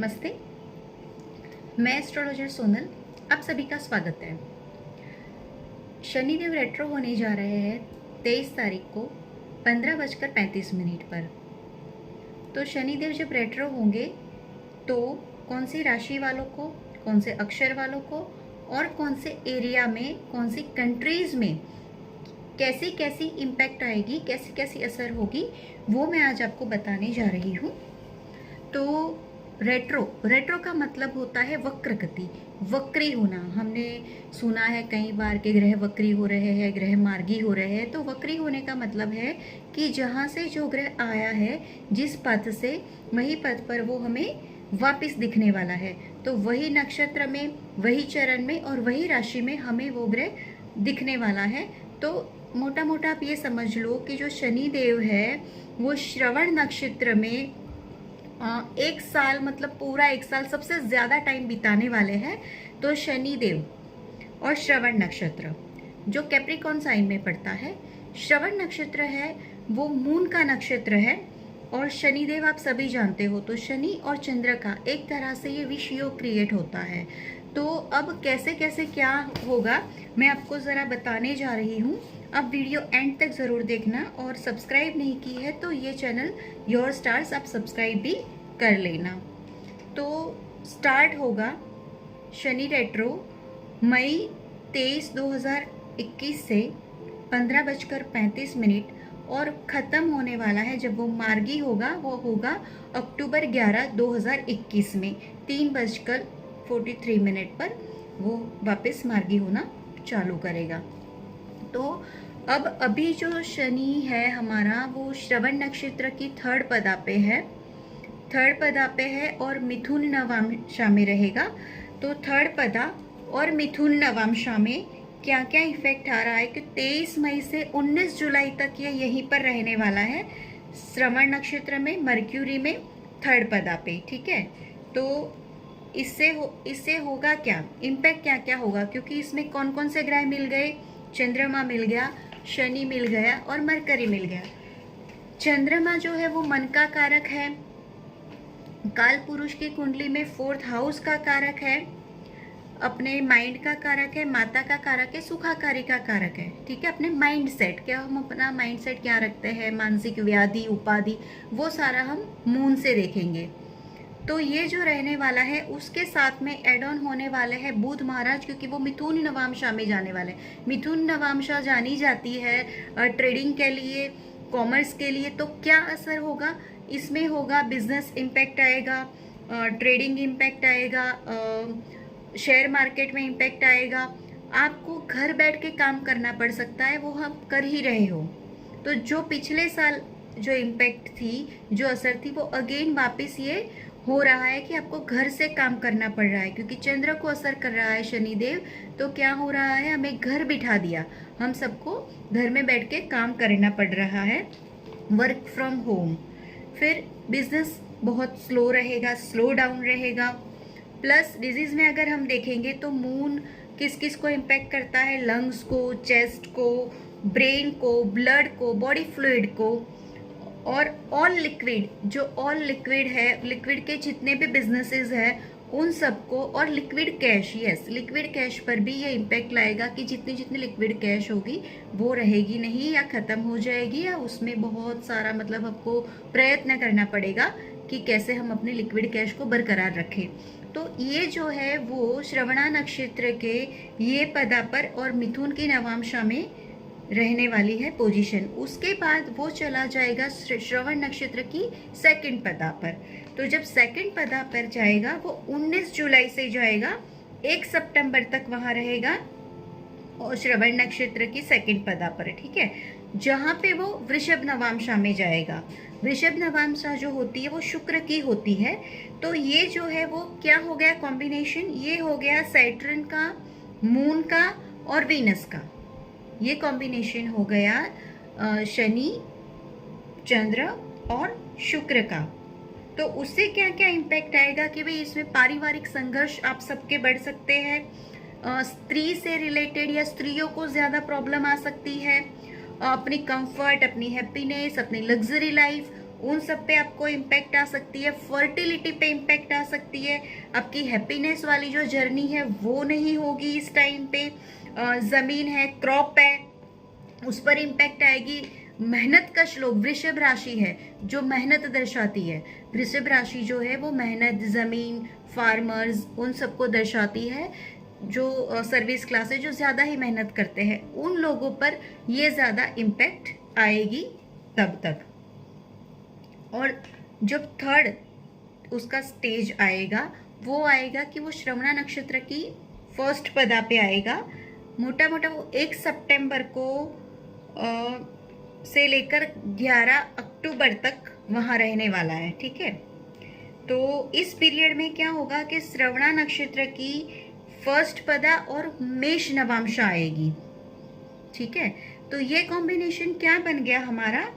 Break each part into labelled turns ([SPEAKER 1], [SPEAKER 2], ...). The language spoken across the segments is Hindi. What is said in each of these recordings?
[SPEAKER 1] नमस्ते, मैं एस्ट्रोलॉजर सोनल, आप सभी का स्वागत है। शनिदेव रेट्रो होने जा रहे हैं 23 तारीख को 15:35 पर। तो शनिदेव जब रेट्रो होंगे तो कौन सी राशि वालों को, कौन से अक्षर वालों को और कौन से एरिया में, कौन सी कंट्रीज़ में कैसी कैसी इम्पैक्ट आएगी, कैसी कैसी असर होगी, वो मैं आज आपको बताने जा रही हूँ। तो रेट्रो का मतलब होता है वक्र गति, वक्री होना। हमने सुना है कई बार कि ग्रह वक्री हो रहे हैं, ग्रह मार्गी हो रहे हैं। तो वक्री होने का मतलब है कि जहाँ से जो ग्रह आया है, जिस पथ से, वही पथ पर वो हमें वापस दिखने वाला है। तो वही नक्षत्र में, वही चरण में और वही राशि में हमें वो ग्रह दिखने वाला है। तो मोटा मोटा आप ये समझ लो कि जो शनि देव है वो श्रवण नक्षत्र में एक साल, मतलब पूरा एक साल सबसे ज़्यादा टाइम बिताने वाले हैं। तो शनि देव और श्रवण नक्षत्र जो कैप्रिकॉर्न साइन में पड़ता है, श्रवण नक्षत्र है वो मून का नक्षत्र है। और शनिदेव आप सभी जानते हो, तो शनि और चंद्र का एक तरह से ये विष योग क्रिएट होता है। तो अब कैसे कैसे क्या होगा मैं आपको ज़रा बताने जा रही हूँ। अब वीडियो एंड तक ज़रूर देखना और सब्सक्राइब नहीं की है तो ये चैनल योर स्टार्स आप सब्सक्राइब भी कर लेना। तो स्टार्ट होगा शनि रेट्रो मई 23, 2021 से 15:35 और ख़त्म होने वाला है जब वो मार्गी होगा, वो होगा अक्टूबर 11, 2021 में 3:43 पर वो वापस मार्गी होना चालू करेगा। तो अब अभी जो शनि है हमारा वो श्रवण नक्षत्र की थर्ड पदा पे है और मिथुन नवांशा में रहेगा। तो थर्ड पदा और मिथुन नवांशा में क्या क्या इफेक्ट आ रहा है कि 23 मई से 19 जुलाई तक ये यहीं पर रहने वाला है, श्रवण नक्षत्र में, मर्क्यूरी में, थर्ड पदा पे। ठीक है, तो इससे होगा क्या इम्पैक्ट, क्या क्या होगा, क्योंकि इसमें कौन कौन से ग्रह मिल गए, चंद्रमा मिल गया, शनि मिल गया और मरकरी मिल गया। चंद्रमा जो है वो मन का कारक है, काल पुरुष की कुंडली में 4th हाउस का कारक है, अपने माइंड का कारक है, माता का कारक है, सुखाकारी का कारक है। ठीक है, अपने माइंड सेट, क्या हम अपना माइंड सेट क्या रखते हैं, मानसिक व्याधि, उपाधि, वो सारा हम मून से देखेंगे। तो ये जो रहने वाला है उसके साथ में एड ऑन होने वाले हैं बुध महाराज, क्योंकि वो मिथुन नवांशा में जाने वाले हैं। मिथुन नवांशा जानी जाती है ट्रेडिंग के लिए, कॉमर्स के लिए। तो क्या असर होगा इसमें, होगा बिजनेस इम्पैक्ट आएगा, ट्रेडिंग इम्पैक्ट आएगा, शेयर मार्केट में इम्पैक्ट आएगा। आपको घर बैठ के काम करना पड़ सकता है, वो हम कर ही रहे हो। तो जो पिछले साल जो इम्पैक्ट थी, जो असर थी, वो अगेन वापस ये हो रहा है कि आपको घर से काम करना पड़ रहा है, क्योंकि चंद्र को असर कर रहा है शनिदेव। तो क्या हो रहा है, हमें घर बिठा दिया, हम सबको घर में बैठ के काम करना पड़ रहा है, वर्क फ्रॉम होम। फिर बिजनेस बहुत स्लो रहेगा, स्लो डाउन रहेगा। प्लस डिजीज में अगर हम देखेंगे तो मून किस किस को इम्पैक्ट करता है, लंग्स को, चेस्ट को, ब्रेन को, ब्लड को, बॉडी फ्लूइड को, और ऑल लिक्विड, जो ऑल लिक्विड है, लिक्विड के जितने भी बिजनेसेस हैं उन सबको, और liquid cash, yes liquid cash पर भी ये इम्पैक्ट लाएगा कि जितनी जितनी लिक्विड कैश होगी वो रहेगी नहीं या ख़त्म हो जाएगी, या उसमें बहुत सारा मतलब आपको प्रयत्न करना पड़ेगा कि कैसे हम अपने लिक्विड कैश को बरकरार रखें। तो ये जो है वो श्रवणा नक्षत्र के ये पदा पर और मिथुन की नवांशा में रहने वाली है पोजीशन। उसके बाद वो चला जाएगा श्रवण नक्षत्र की सेकंड पदा पर। तो जब सेकंड पदा पर जाएगा वो 19 जुलाई से जाएगा, 1 सितंबर तक वहाँ रहेगा और श्रवण नक्षत्र की सेकंड पदा पर। ठीक है, जहाँ पे वो वृषभ नवांशा में जाएगा। वृषभ नवांशा जो होती है वो शुक्र की होती है। तो ये जो है वो क्या हो गया कॉम्बिनेशन, ये हो गया सैटर्न का, मून का और वीनस का, ये कॉम्बिनेशन हो गया शनि, चंद्र और शुक्र का। तो उससे क्या क्या इम्पैक्ट आएगा कि भाई इसमें पारिवारिक संघर्ष आप सबके बढ़ सकते हैं, स्त्री से रिलेटेड या स्त्रियों को ज़्यादा प्रॉब्लम आ सकती है, अपनी कंफर्ट, अपनी हैप्पीनेस, अपनी लग्जरी लाइफ, उन सब पे आपको इम्पैक्ट आ सकती है, फर्टिलिटी पे इम्पैक्ट आ सकती है, आपकी हैप्पीनेस वाली जो जर्नी है वो नहीं होगी इस टाइम पे। ज़मीन है, क्रॉप है, उस पर इम्पैक्ट आएगी। मेहनत कश लोग, वृषभ राशि है जो मेहनत दर्शाती है, वृषभ राशि जो है वो मेहनत, ज़मीन, फार्मर्स, उन सबको दर्शाती है। जो सर्विस क्लास है, जो ज़्यादा ही मेहनत करते हैं, उन लोगों पर ये ज़्यादा इम्पैक्ट आएगी तब तक। और जब थर्ड उसका स्टेज आएगा, वो आएगा कि वो श्रवणा नक्षत्र की फर्स्ट पदा पे आएगा। मोटा मोटा वो 1 सितंबर को से लेकर 11 अक्टूबर तक वहाँ रहने वाला है, ठीक है। तो इस पीरियड में क्या होगा कि श्रवणा नक्षत्र की फर्स्ट पदा और मेष नवांशा आएगी, ठीक है। तो ये कॉम्बिनेशन क्या बन गया हमारा,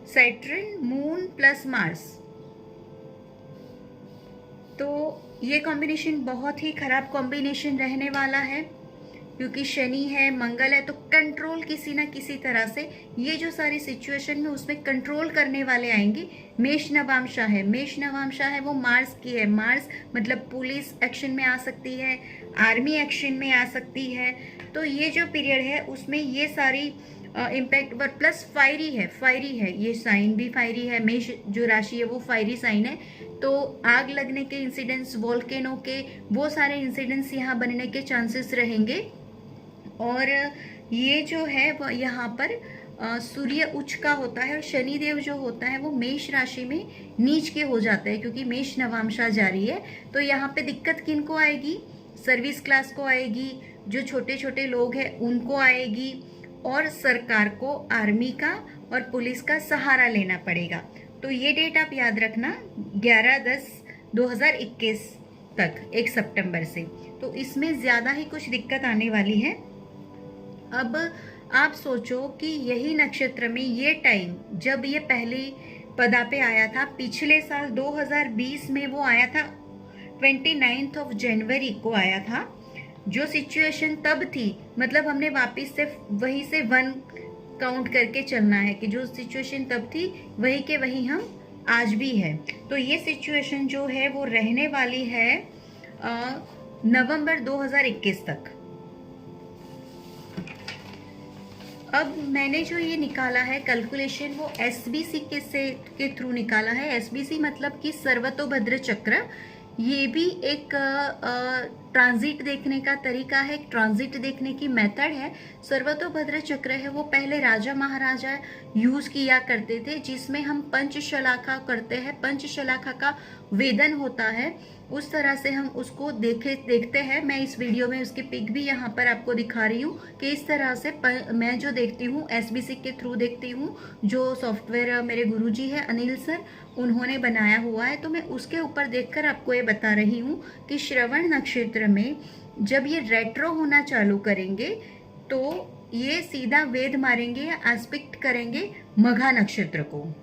[SPEAKER 1] सैटर्न, मून प्लस मार्स। तो ये कॉम्बिनेशन बहुत ही खराब कॉम्बिनेशन रहने वाला है, क्योंकि शनि है, मंगल है, तो कंट्रोल किसी ना किसी तरह से ये जो सारी सिचुएशन में उसमें कंट्रोल करने वाले आएंगे। मेष नवांशा है, मेष नवांशा है वो मार्स की है। मार्स मतलब पुलिस एक्शन में आ सकती है, आर्मी एक्शन में आ सकती है। तो ये जो पीरियड है उसमें ये सारी इम्पैक्ट, पर प्लस फायरी है, फायरी है, ये साइन भी फायरी है। मेष जो राशि है वो फायरी साइन है, तो आग लगने के इंसिडेंट्स, वोल्केनो के वो सारे इंसिडेंट्स यहाँ बनने के चांसेस रहेंगे। और ये जो है वो यहाँ पर सूर्य उच्च का होता है और शनिदेव जो होता है वो मेष राशि में नीच के हो जाता है, क्योंकि मेष नवांशा जारी है। तो यहाँ पे दिक्कत किनको आएगी, सर्विस क्लास को आएगी, जो छोटे छोटे लोग हैं उनको आएगी, और सरकार को आर्मी का और पुलिस का सहारा लेना पड़ेगा। तो ये डेट आप याद रखना, 11/10/2021 तक, 1 सितंबर से। तो इसमें ज़्यादा ही कुछ दिक्कत आने वाली है। अब आप सोचो कि यही नक्षत्र में ये टाइम जब ये पहली पदा पे आया था, पिछले साल 2020 में वो आया था, 29 जनवरी को आया था। जो सिचुएशन तब थी, मतलब हमने वापस से वहीं से 1 काउंट करके चलना है कि जो सिचुएशन तब थी वही के वही हम आज भी है। तो ये सिचुएशन जो है वो रहने वाली है नवंबर 2021 तक। अब मैंने जो ये निकाला है कैलकुलेशन, वो SBC के थ्रू निकाला है। SBC मतलब कि सर्वतोभद्र चक्र। ये भी एक ट्रांजिट देखने का तरीका है, ट्रांजिट देखने की मेथड है। सर्वतोभद्र चक्र है वो पहले राजा महाराजा यूज किया करते थे, जिसमें हम पंचशलाखा करते हैं, पंचशलाखा का वेदन होता है, उस तरह से हम उसको देखते हैं। मैं इस वीडियो में उसकी पिक भी यहाँ पर आपको दिखा रही हूँ कि इस तरह से मैं जो देखती हूँ SBC के थ्रू देखती हूँ। जो सॉफ्टवेयर मेरे गुरुजी है अनिल सर, उन्होंने बनाया हुआ है, तो मैं उसके ऊपर देखकर आपको ये बता रही हूँ कि श्रवण नक्षत्र में जब ये रेट्रो होना चालू करेंगे तो ये सीधा वेद मारेंगे या एस्पेक्ट करेंगे मघा नक्षत्र को,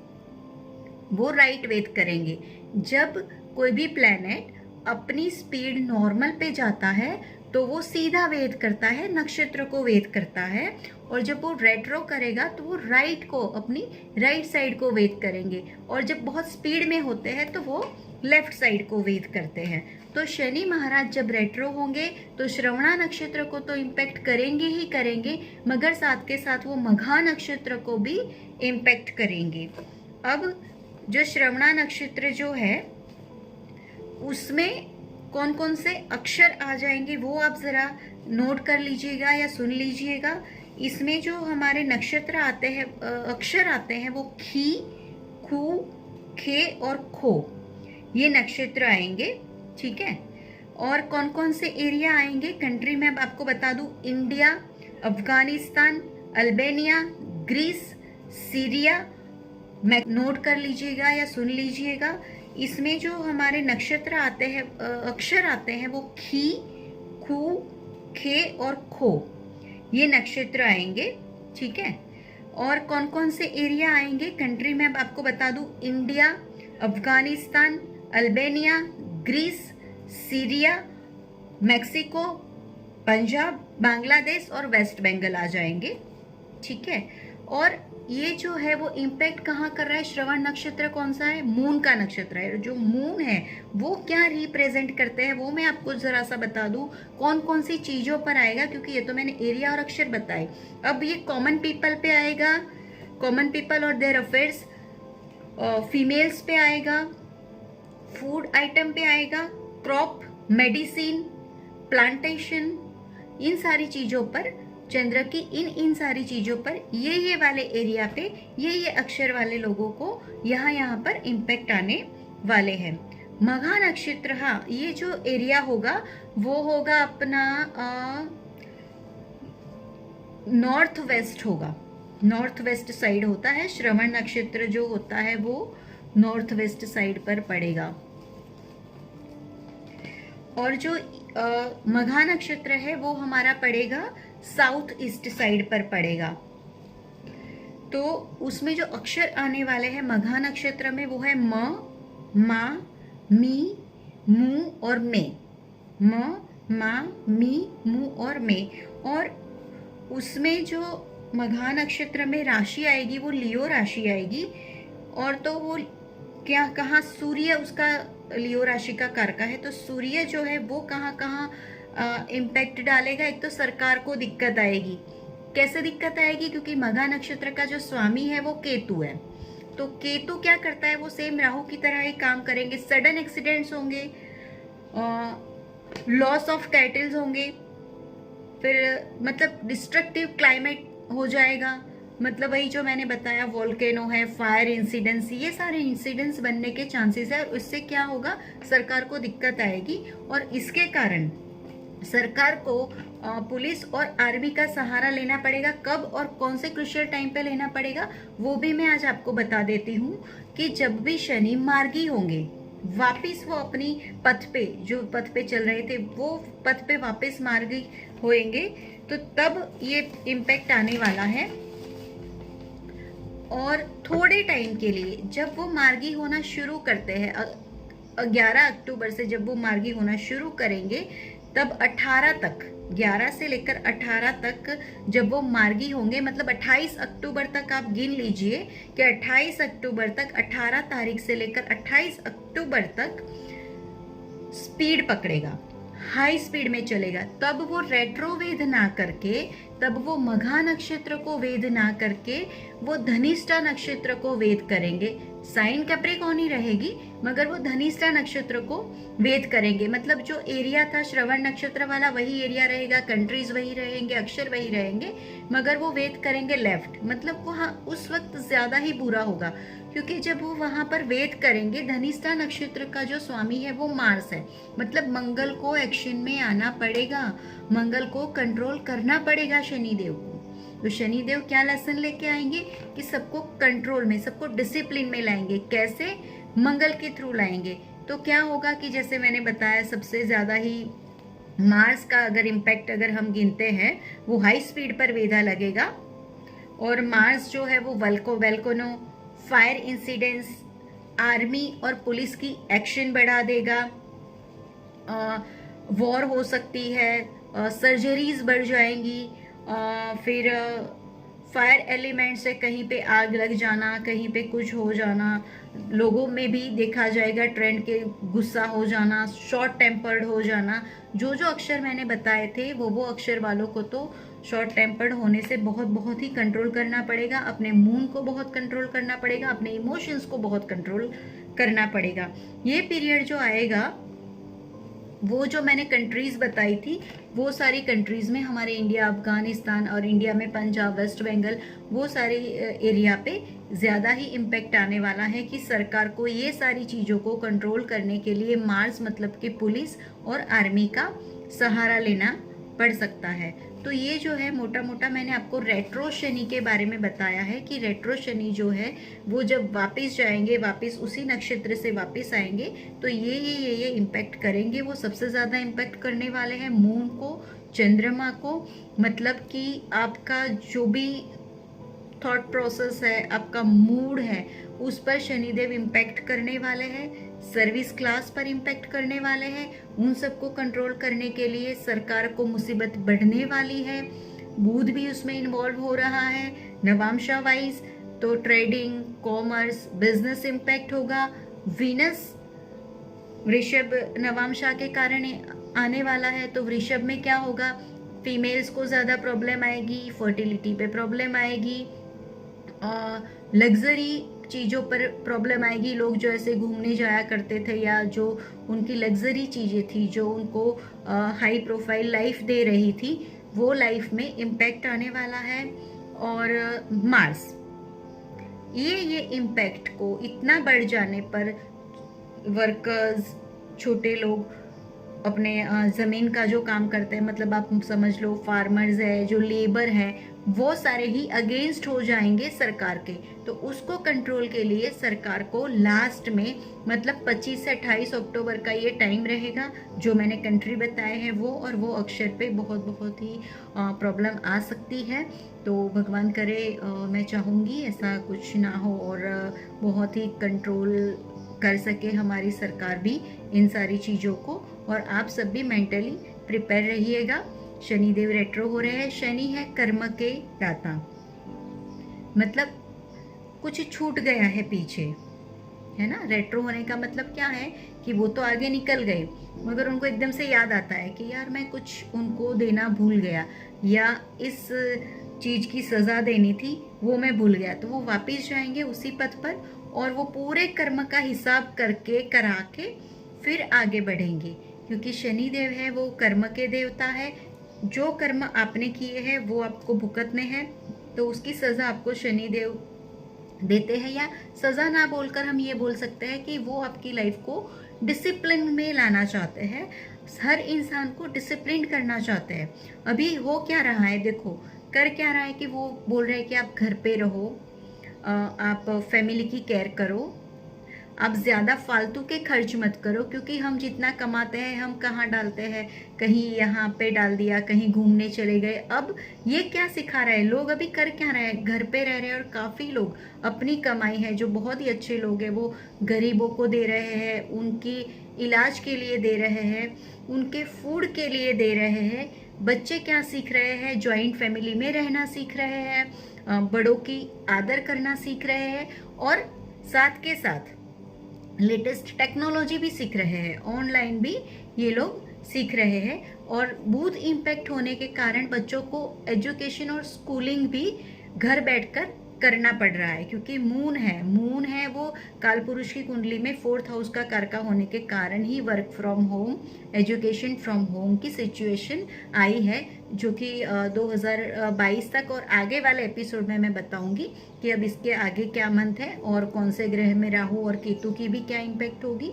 [SPEAKER 1] वो राइट वेद करेंगे। जब कोई भी प्लैनेट अपनी स्पीड नॉर्मल पे जाता है तो वो सीधा वेद करता है, नक्षत्र को वेद करता है, और जब वो रेट्रो करेगा तो वो राइट को, अपनी राइट साइड को वेद करेंगे, और जब बहुत स्पीड में होते हैं तो वो लेफ्ट साइड को वेद करते हैं। तो शनि महाराज जब रेट्रो होंगे तो श्रवणा नक्षत्र को तो इम्पैक्ट करेंगे ही करेंगे, मगर साथ के साथ वो मघा नक्षत्र को भी इम्पैक्ट करेंगे। अब जो श्रवणा नक्षत्र जो है उसमें कौन कौन से अक्षर आ जाएंगे वो आप ज़रा नोट कर लीजिएगा या सुन लीजिएगा। इसमें जो हमारे नक्षत्र आते हैं, अक्षर आते हैं, वो खी, खू, खे और खो, ये नक्षत्र आएंगे, ठीक है। और कौन कौन से एरिया आएंगे कंट्री में आपको बता दूं, India, Afghanistan, Albania, Greece, Syria, note कर लीजिएगा या सुन लीजिएगा। इसमें जो हमारे नक्षत्र आते हैं, अक्षर आते हैं, वो खी, खू, खे और खो, ये नक्षत्र आएंगे, ठीक है। और कौन कौन से एरिया आएंगे कंट्री में आपको बता दूं, India, Afghanistan, Albania, Greece, Syria, Mexico, Punjab, Bangladesh और वेस्ट बंगाल आ जाएंगे, ठीक है। और ये जो है वो इम्पैक्ट कहाँ कर रहा है? श्रवण नक्षत्र कौन सा है? मून का नक्षत्र है। जो मून है वो क्या रिप्रेजेंट करते हैं वो मैं आपको जरा सा बता दूं, कौन कौन सी चीजों पर आएगा, क्योंकि ये तो मैंने एरिया और अक्षर बताए। अब ये कॉमन पीपल पे आएगा, कॉमन पीपल और देयर अफेयर्स, फीमेल्स पे आएगा, फूड आइटम पे आएगा, क्रॉप, मेडिसिन, प्लांटेशन, इन सारी चीजों पर, चंद्र की इन सारी चीजों पर, ये वाले एरिया पे ये अक्षर वाले लोगों को यहाँ पर इम्पैक्ट आने वाले हैं। मघा नक्षत्र, हाँ, ये जो एरिया होगा वो होगा अपना नॉर्थ वेस्ट होगा, नॉर्थ वेस्ट साइड होता है। श्रवण नक्षत्र जो होता है वो नॉर्थ वेस्ट साइड पर पड़ेगा। और जो मघा नक्षत्र है वो हमारा पड़ेगा साउथ ईस्ट साइड पर पड़ेगा। तो उसमें जो अक्षर आने वाले हैं मघा नक्षत्र में वो है म, मा, मी, मू और मे। म, मा, मी, मू और मे। और उसमें जो मघा नक्षत्र में राशि आएगी वो लियो राशि आएगी। और तो वो क्या, कहाँ सूर्य उसका लियो राशि का कारका है, तो सूर्य जो है वो कहाँ कहाँ इम्पैक्ट डालेगा। एक तो सरकार को दिक्कत आएगी। कैसे दिक्कत आएगी? क्योंकि मघा नक्षत्र का जो स्वामी है वो केतु है। तो केतु क्या करता है? वो सेम राहु की तरह ही काम करेंगे। सडन एक्सीडेंट्स होंगे, लॉस ऑफ कैटल्स होंगे, फिर मतलब डिस्ट्रक्टिव क्लाइमेट हो जाएगा। मतलब वही जो मैंने बताया, वोल्केनो है, फायर इंसिडेंट्स, ये सारे इंसिडेंट्स बनने के चांसेस है। और इससे क्या होगा? सरकार को दिक्कत आएगी। और इसके कारण सरकार को पुलिस और आर्मी का सहारा लेना पड़ेगा। कब और कौन से क्रुशियल टाइम पे लेना पड़ेगा वो भी मैं आज आपको बता देती हूँ कि जब भी शनि मार्गी होंगे, वापिस वो अपनी पथ पे, जो पथ पे चल रहे थे वो पथ पे वापस मार्गी होएंगे, तो तब ये इम्पैक्ट आने वाला है। और थोड़े टाइम के लिए जब वो मार्गी होना शुरू करते हैं, 11 अक्टूबर से जब वो मार्गी होना शुरू करेंगे, तब 18 तक, 11 से लेकर 18 तक जब वो मार्गी होंगे, मतलब 28 अक्टूबर तक आप गिन लीजिए कि 28 अक्टूबर तक, 18 तारीख से लेकर 28 अक्टूबर तक स्पीड पकड़ेगा, हाई स्पीड में चलेगा। तब वो रेट्रो वेद ना करके, तब वो मघा नक्षत्र को वेद ना करके वो धनिष्ठा नक्षत्र को वेद करेंगे। साइन कैप्रिकॉर्न ही रहेगी मगर वो धनिष्ठा नक्षत्र को वेद करेंगे। मतलब जो एरिया था श्रवण नक्षत्र वाला वही एरिया रहेगा, कंट्रीज वही रहेंगे, अक्षर वही रहेंगे, मगर वो वेद करेंगे लेफ्ट। मतलब वो उस वक्त ज्यादा ही बुरा होगा, क्योंकि जब वो वहां पर वेद करेंगे, धनिष्ठा नक्षत्र का जो स्वामी है वो मार्स है। मतलब मंगल को एक्शन में आना पड़ेगा, मंगल को कंट्रोल करना पड़ेगा शनिदेव को। तो शनिदेव क्या लेसन लेके आएंगे कि सबको कंट्रोल में, सबको डिसिप्लिन में लाएंगे। कैसे? मंगल के थ्रू लाएंगे। तो क्या होगा कि जैसे मैंने बताया, सबसे ज्यादा ही मार्स का अगर इम्पैक्ट अगर हम गिनते हैं, वो हाई स्पीड पर वेधा लगेगा। और मार्स जो है वो वेल्कोनो, फायर इंसिडेंट्स, आर्मी और पुलिस की एक्शन बढ़ा देगा, वॉर हो सकती है, सर्जरीज बढ़ जाएंगी, फिर फायर एलिमेंट से कहीं पे आग लग जाना, कहीं पे कुछ हो जाना, लोगों में भी देखा जाएगा ट्रेंड के गुस्सा हो जाना, शॉर्ट टेम्पर्ड हो जाना। जो जो अक्षर मैंने बताए थे वो अक्षर वालों को तो शॉर्ट टेम्पर्ड होने से बहुत ही कंट्रोल करना पड़ेगा, अपने मूड को बहुत कंट्रोल करना पड़ेगा, अपने इमोशंस को बहुत कंट्रोल करना पड़ेगा। ये पीरियड जो आएगा, वो जो मैंने कंट्रीज बताई थी, वो सारी कंट्रीज में हमारे इंडिया, अफगानिस्तान और इंडिया में पंजाब, वेस्ट बंगाल, वो सारे एरिया पे ज़्यादा ही इम्पैक्ट आने वाला है कि सरकार को ये सारी चीज़ों को कंट्रोल करने के लिए मार्स मतलब कि पुलिस और आर्मी का सहारा लेना पड़ सकता है। तो ये जो है मोटा मोटा मैंने आपको रेट्रो शनि के बारे में बताया है कि रेट्रो शनि जो है वो जब वापस जाएंगे, वापस उसी नक्षत्र से वापस आएंगे, तो ये इम्पैक्ट करेंगे। वो सबसे ज़्यादा इम्पैक्ट करने वाले हैं मून को, चंद्रमा को। मतलब कि आपका जो भी थॉट प्रोसेस है, आपका मूड है, उस पर शनिदेव इम्पैक्ट करने वाले हैं, सर्विस क्लास पर इम्पैक्ट करने वाले हैं। उन सबको कंट्रोल करने के लिए सरकार को मुसीबत बढ़ने वाली है। बुध भी उसमें इन्वॉल्व हो रहा है, नवांशा वाइज तो ट्रेडिंग, कॉमर्स, बिजनेस इम्पैक्ट होगा। वीनस वृषभ नवांशा के कारण आने वाला है, तो वृषभ में क्या होगा, फीमेल्स को ज़्यादा प्रॉब्लम आएगी, फर्टिलिटी पे प्रॉब्लम आएगी, लग्जरी चीज़ों पर प्रॉब्लम आएगी। लोग जो ऐसे घूमने जाया करते थे या जो उनकी लग्जरी चीज़ें थी जो उनको हाई प्रोफाइल लाइफ दे रही थी, वो लाइफ में इम्पैक्ट आने वाला है। और मार्स, ये इम्पैक्ट को इतना बढ़ जाने पर वर्कर्स, छोटे लोग अपने ज़मीन का जो काम करते हैं, मतलब आप समझ लो फार्मर्स है, जो लेबर है, वो सारे ही अगेंस्ट हो जाएंगे सरकार के। तो उसको कंट्रोल के लिए सरकार को लास्ट में, मतलब 25 से 28 अक्टूबर का ये टाइम रहेगा, जो मैंने कंट्री बताए हैं वो, और वो अक्षर पे बहुत ही प्रॉब्लम आ सकती है। तो भगवान करे, मैं चाहूँगी ऐसा कुछ ना हो और बहुत ही कंट्रोल कर सके हमारी सरकार भी इन सारी चीज़ों को, और आप सब भी मेंटली प्रिपेयर रहिएगा। शनिदेव रेट्रो हो रहे हैं। शनि है कर्म के दाता, मतलब कुछ छूट गया है पीछे, है ना। रेट्रो होने का मतलब क्या है कि वो तो आगे निकल गए, मगर उनको एकदम से याद आता है कि यार मैं कुछ उनको देना भूल गया, या इस चीज़ की सज़ा देनी थी वो मैं भूल गया। तो वो वापस जाएंगे उसी पथ पर, और वो पूरे कर्म का हिसाब करके करा के फिर आगे बढ़ेंगे, क्योंकि शनि देव है वो कर्म के देवता है। जो कर्म आपने किए हैं वो आपको भुगतने हैं, तो उसकी सज़ा आपको शनि देव देते हैं। या सज़ा ना बोलकर हम ये बोल सकते हैं कि वो आपकी लाइफ को डिसिप्लिन में लाना चाहते हैं, हर इंसान को डिसिप्लिन करना चाहते हैं। अभी हो क्या रहा है, देखो कर क्या रहा है कि वो बोल रहे हैं कि आप घर पे रहो, आप फैमिली की केयर करो, आप ज़्यादा फालतू के खर्च मत करो, क्योंकि हम जितना कमाते हैं हम कहाँ डालते हैं, कहीं यहाँ पे डाल दिया, कहीं घूमने चले गए। अब ये क्या सिखा रहा है, लोग अभी कर क्या रहे हैं, घर पे रह रहे हैं, और काफ़ी लोग अपनी कमाई है, जो बहुत ही अच्छे लोग हैं, वो गरीबों को दे रहे हैं, उनकी इलाज के लिए दे रहे हैं, उनके फूड के लिए दे रहे हैं। बच्चे क्या सीख रहे हैं, जॉइंट फैमिली में रहना सीख रहे हैं, बड़ों की आदर करना सीख रहे हैं, और साथ के साथ लेटेस्ट टेक्नोलॉजी भी सीख रहे हैं, ऑनलाइन भी ये लोग सीख रहे हैं। और बुध इम्पैक्ट होने के कारण बच्चों को एजुकेशन और स्कूलिंग भी घर बैठकर करना पड़ रहा है, क्योंकि मून है वो कालपुरुष की कुंडली में 4th हाउस का कारका होने के कारण ही work from home, education from home की सिचुएशन आई है, जो कि 2022 तक, और आगे वाले एपिसोड में मैं बताऊंगी कि अब इसके आगे क्या मंथ है और कौन से ग्रह में राहु और केतु की भी क्या इम्पैक्ट होगी,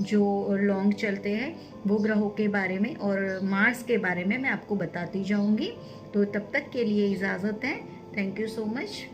[SPEAKER 1] जो लॉन्ग चलते हैं वो ग्रहों के बारे में, और मार्स के बारे में मैं आपको बताती जाऊंगी। तो तब तक के लिए इजाज़त है। Thank you so much.